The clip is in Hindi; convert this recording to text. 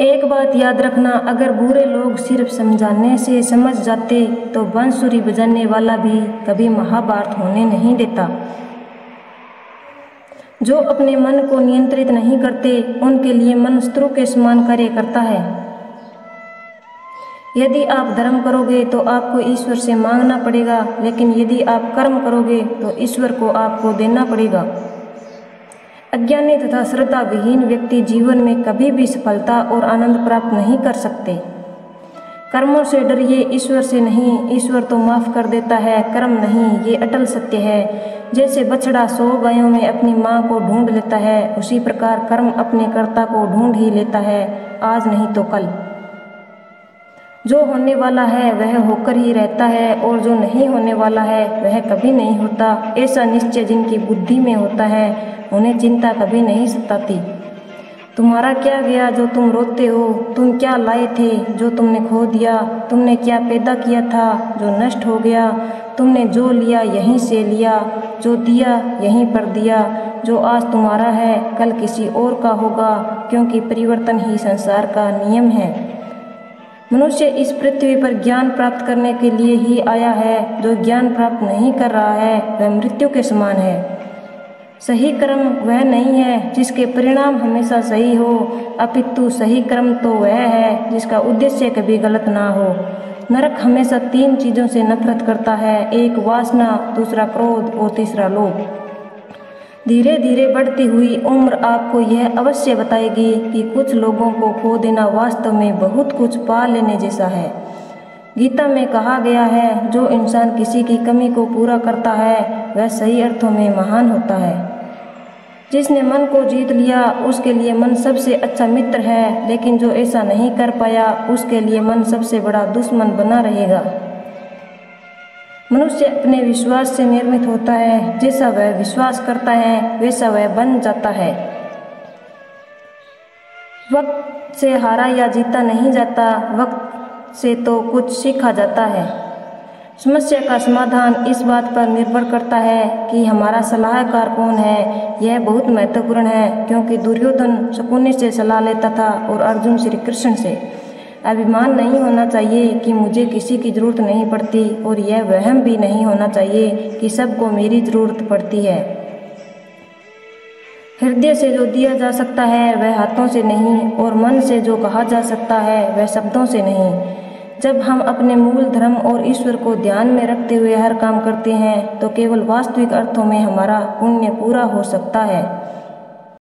एक बात याद रखना, अगर बुरे लोग सिर्फ समझाने से समझ जाते तो बांसुरी बजाने वाला भी कभी महाभारत होने नहीं देता। जो अपने मन को नियंत्रित नहीं करते उनके लिए मन शत्रु के समान कार्य करता है। यदि आप धर्म करोगे तो आपको ईश्वर से मांगना पड़ेगा, लेकिन यदि आप कर्म करोगे तो ईश्वर को आपको देना पड़ेगा। अज्ञानी तथा श्रद्धा विहीन व्यक्ति जीवन में कभी भी सफलता और आनंद प्राप्त नहीं कर सकते। कर्मों से डरिए, ईश्वर से नहीं। ईश्वर तो माफ कर देता है, कर्म नहीं, ये अटल सत्य है। जैसे बछड़ा 100 गायों में अपनी माँ को ढूंढ लेता है, उसी प्रकार कर्म अपने कर्ता को ढूंढ ही लेता है, आज नहीं तो कल। जो होने वाला है वह होकर ही रहता है, और जो नहीं होने वाला है वह कभी नहीं होता। ऐसा निश्चय जिनकी बुद्धि में होता है उन्हें चिंता कभी नहीं सताती। तुम्हारा क्या गया जो तुम रोते हो? तुम क्या लाए थे जो तुमने खो दिया? तुमने क्या पैदा किया था जो नष्ट हो गया? तुमने जो लिया यहीं से लिया, जो दिया यहीं पर दिया। जो आज तुम्हारा है कल किसी और का होगा, क्योंकि परिवर्तन ही संसार का नियम है। मनुष्य इस पृथ्वी पर ज्ञान प्राप्त करने के लिए ही आया है। जो ज्ञान प्राप्त नहीं कर रहा है वह मृत्यु के समान है। सही कर्म वह नहीं है जिसके परिणाम हमेशा सही हो, अपितु सही कर्म तो वह है जिसका उद्देश्य कभी गलत ना हो। नरक हमेशा 3 चीज़ों से नफरत करता है, एक वासना, दूसरा क्रोध और तीसरा लोभ। धीरे धीरे बढ़ती हुई उम्र आपको यह अवश्य बताएगी कि कुछ लोगों को खो देना वास्तव में बहुत कुछ पा लेने जैसा है। गीता में कहा गया है, जो इंसान किसी की कमी को पूरा करता है वह सही अर्थों में महान होता है। जिसने मन को जीत लिया उसके लिए मन सबसे अच्छा मित्र है, लेकिन जो ऐसा नहीं कर पाया उसके लिए मन सबसे बड़ा दुश्मन बना रहेगा। मनुष्य अपने विश्वास से निर्मित होता है, जैसा वह विश्वास करता है वैसा वह बन जाता है। वक्त से हारा या जीता नहीं जाता, वक्त से तो कुछ सीखा जाता है। समस्या का समाधान इस बात पर निर्भर करता है कि हमारा सलाहकार कौन है। यह बहुत महत्वपूर्ण है, क्योंकि दुर्योधन शकुनी से सलाह लेता था और अर्जुन श्री कृष्ण से। अभिमान नहीं होना चाहिए कि मुझे किसी की जरूरत नहीं पड़ती, और यह वहम भी नहीं होना चाहिए कि सबको मेरी जरूरत पड़ती है। हृदय से जो दिया जा सकता है वह हाथों से नहीं, और मन से जो कहा जा सकता है वह शब्दों से नहीं। जब हम अपने मूल धर्म और ईश्वर को ध्यान में रखते हुए हर काम करते हैं तो केवल वास्तविक अर्थों में हमारा पुण्य पूरा हो सकता है।